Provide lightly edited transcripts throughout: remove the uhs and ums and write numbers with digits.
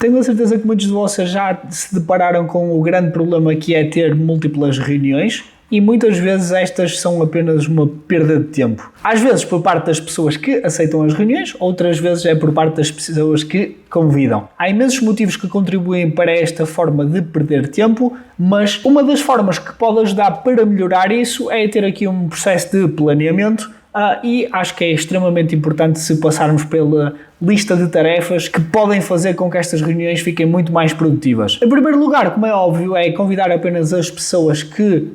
Tenho a certeza que muitos de vocês já se depararam com o grande problema que é ter múltiplas reuniões e muitas vezes estas são apenas uma perda de tempo. Às vezes por parte das pessoas que aceitam as reuniões, outras vezes é por parte das pessoas que convidam. Há imensos motivos que contribuem para esta forma de perder tempo, mas uma das formas que pode ajudar para melhorar isso é ter aqui um processo de planeamento. E acho que é extremamente importante se passarmos pela lista de tarefas que podem fazer com que estas reuniões fiquem muito mais produtivas. Em primeiro lugar, como é óbvio, é convidar apenas as pessoas que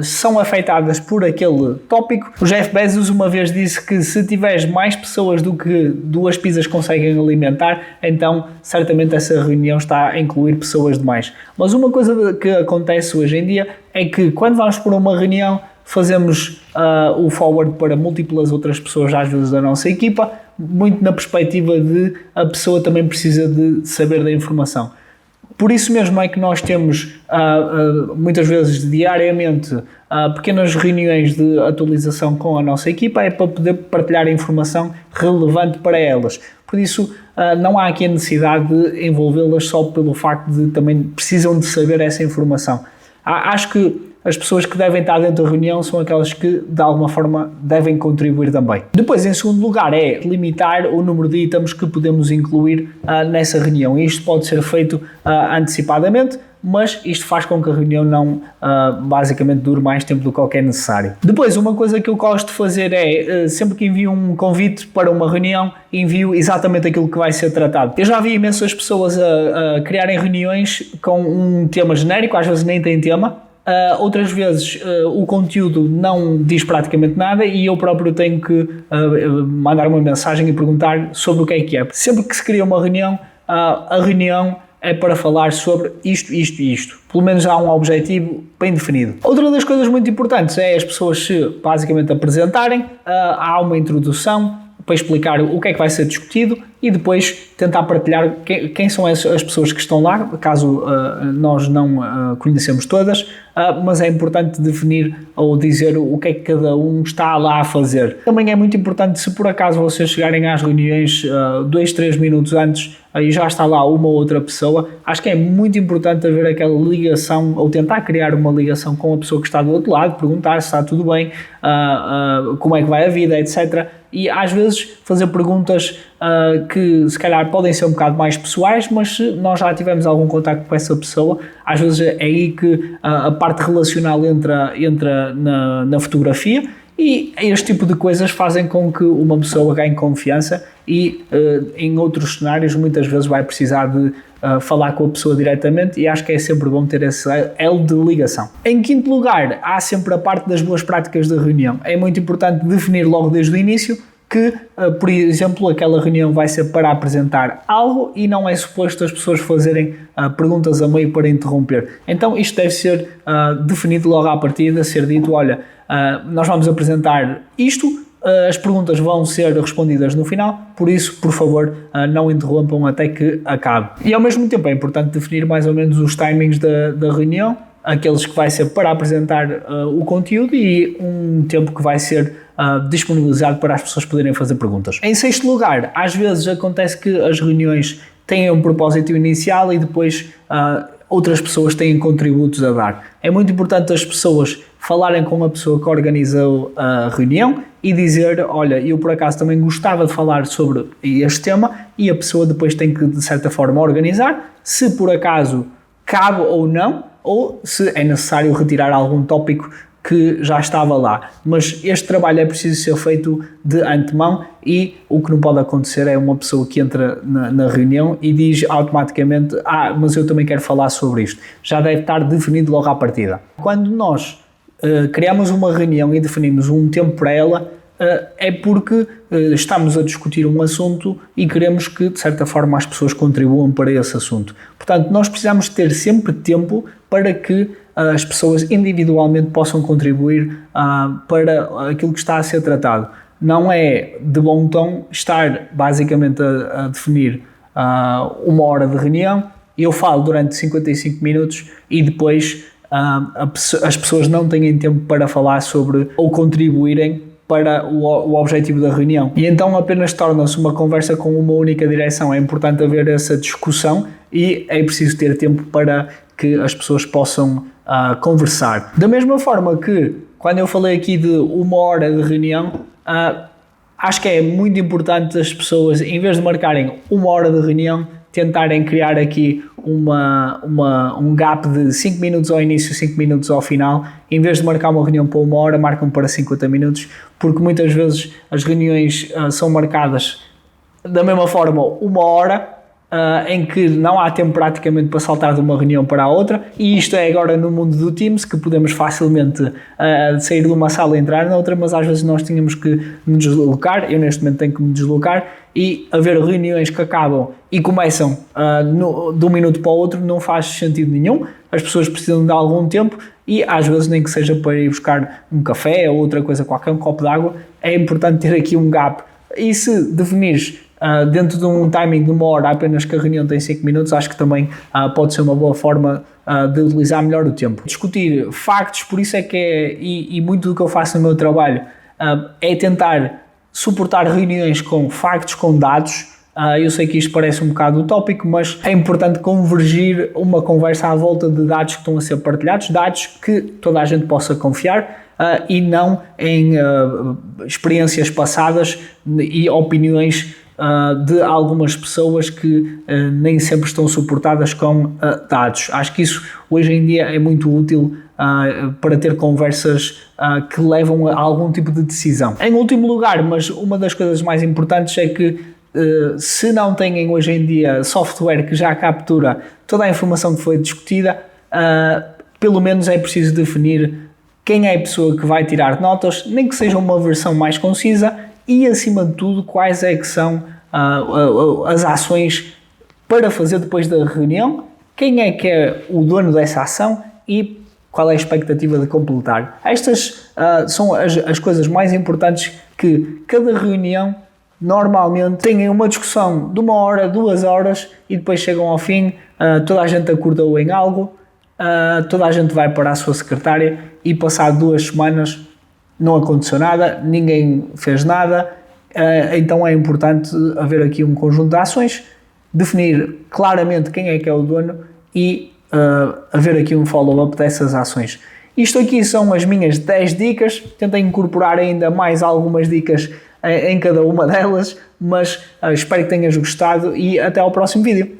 são afetadas por aquele tópico. O Jeff Bezos uma vez disse que se tiveres mais pessoas do que 2 pizzas conseguem alimentar, então certamente essa reunião está a incluir pessoas demais. Mas uma coisa que acontece hoje em dia é que quando vamos para uma reunião fazemos o forward para múltiplas outras pessoas, às vezes da nossa equipa, muito na perspectiva de a pessoa também precisa de saber da informação. Por isso mesmo é que nós temos muitas vezes diariamente pequenas reuniões de atualização com a nossa equipa, é para poder partilhar informação relevante para elas. Por isso não há aqui a necessidade de envolvê-las só pelo facto de também precisam de saber essa informação. Acho que as pessoas que devem estar dentro da reunião são aquelas que, de alguma forma, devem contribuir também. Depois, em segundo lugar, é limitar o número de itens que podemos incluir nessa reunião. Isto pode ser feito antecipadamente, mas isto faz com que a reunião não, basicamente, dure mais tempo do que é necessário. Depois, uma coisa que eu gosto de fazer é, sempre que envio um convite para uma reunião, envio exatamente aquilo que vai ser tratado. Eu já vi imensas pessoas a criarem reuniões com um tema genérico, às vezes nem tem tema. Outras vezes o conteúdo não diz praticamente nada e eu próprio tenho que mandar uma mensagem e perguntar sobre o que é. Sempre que se cria uma reunião, a reunião é para falar sobre isto, isto e isto. Pelo menos há um objetivo bem definido. Outra das coisas muito importantes é as pessoas se basicamente apresentarem, há uma introdução para explicar o que é que vai ser discutido e depois tentar partilhar quem são as pessoas que estão lá, caso nós não conhecemos todas, mas é importante definir ou dizer o que é que cada um está lá a fazer. Também é muito importante, se por acaso vocês chegarem às reuniões 2, 3 minutos antes e já está lá uma ou outra pessoa, acho que é muito importante haver aquela ligação ou tentar criar uma ligação com a pessoa que está do outro lado, perguntar se está tudo bem, como é que vai a vida, etc. E às vezes fazer perguntas que se calhar podem ser um bocado mais pessoais, mas se nós já tivemos algum contacto com essa pessoa, às vezes é aí que a parte relacional entra na fotografia e este tipo de coisas fazem com que uma pessoa ganhe confiança e em outros cenários muitas vezes vai precisar de falar com a pessoa diretamente e acho que é sempre bom ter esse elo de ligação. Em quinto lugar, há sempre a parte das boas práticas da reunião. É muito importante definir logo desde o início que, por exemplo, aquela reunião vai ser para apresentar algo e não é suposto as pessoas fazerem perguntas a meio para interromper. Então isto deve ser definido logo à partida, ser dito, olha, nós vamos apresentar isto, as perguntas vão ser respondidas no final, por isso, por favor, não interrompam até que acabe. E ao mesmo tempo é importante definir mais ou menos os timings da reunião, aqueles que vai ser para apresentar o conteúdo e um tempo que vai ser disponibilizado para as pessoas poderem fazer perguntas. Em sexto lugar, às vezes acontece que as reuniões têm um propósito inicial e depois outras pessoas têm contributos a dar. É muito importante as pessoas falarem com a pessoa que organizou a reunião e dizer, olha, eu por acaso também gostava de falar sobre este tema e a pessoa depois tem que, de certa forma, organizar, se por acaso cabe ou não, ou se é necessário retirar algum tópico que já estava lá. Mas este trabalho é preciso ser feito de antemão e o que não pode acontecer é uma pessoa que entra na reunião e diz automaticamente, mas eu também quero falar sobre isto. Já deve estar definido logo à partida. Quando nós criamos uma reunião e definimos um tempo para ela, é porque estamos a discutir um assunto e queremos que, de certa forma, as pessoas contribuam para esse assunto. Portanto, nós precisamos ter sempre tempo para que as pessoas individualmente possam contribuir para aquilo que está a ser tratado. Não é de bom tom estar basicamente a definir uma hora de reunião, eu falo durante 55 minutos e depois as pessoas não têm tempo para falar sobre ou contribuírem para o objetivo da reunião. E então apenas torna-se uma conversa com uma única direção. É importante haver essa discussão e é preciso ter tempo para que as pessoas possam conversar. Da mesma forma que, quando eu falei aqui de 1 hora de reunião, acho que é muito importante as pessoas, em vez de marcarem 1 hora de reunião, tentarem criar aqui um gap de 5 minutos ao início, 5 minutos ao final. Em vez de marcar uma reunião para 1 hora, marcam para 50 minutos, porque muitas vezes as reuniões são marcadas da mesma forma 1 hora, em que não há tempo praticamente para saltar de uma reunião para a outra, e isto é agora no mundo do Teams, que podemos facilmente sair de uma sala e entrar noutra, mas às vezes nós tínhamos que nos deslocar. Eu neste momento tenho que me deslocar, e haver reuniões que acabam e começam de um minuto para o outro não faz sentido nenhum. As pessoas precisam de algum tempo, e às vezes nem que seja para ir buscar um café ou outra coisa qualquer, um copo de água, é importante ter aqui um gap. E se definires dentro de um timing de 1 hora apenas que a reunião tem 5 minutos, acho que também pode ser uma boa forma de utilizar melhor o tempo. Discutir factos, por isso é que e muito do que eu faço no meu trabalho é tentar suportar reuniões com factos, com dados. Eu sei que isto parece um bocado utópico, mas é importante convergir uma conversa à volta de dados que estão a ser partilhados, dados que toda a gente possa confiar, e não em experiências passadas e opiniões de algumas pessoas que nem sempre estão suportadas com dados. Acho que isso hoje em dia é muito útil para ter conversas que levam a algum tipo de decisão. Em último lugar, mas uma das coisas mais importantes é que se não têm hoje em dia software que já captura toda a informação que foi discutida, pelo menos é preciso definir quem é a pessoa que vai tirar notas, nem que seja uma versão mais concisa, e acima de tudo quais é que são as ações para fazer depois da reunião, quem é que é o dono dessa ação e qual é a expectativa de completar. Estas são as coisas mais importantes que cada reunião normalmente têm uma discussão de 1 hora, 2 horas, e depois chegam ao fim, toda a gente acordou em algo, toda a gente vai para a sua secretária e passado 2 semanas não aconteceu nada, ninguém fez nada. Então é importante haver aqui um conjunto de ações, definir claramente quem é que é o dono e haver aqui um follow-up dessas ações. Isto aqui são as minhas 10 dicas, tentei incorporar ainda mais algumas dicas em cada uma delas, mas espero que tenhas gostado e até ao próximo vídeo.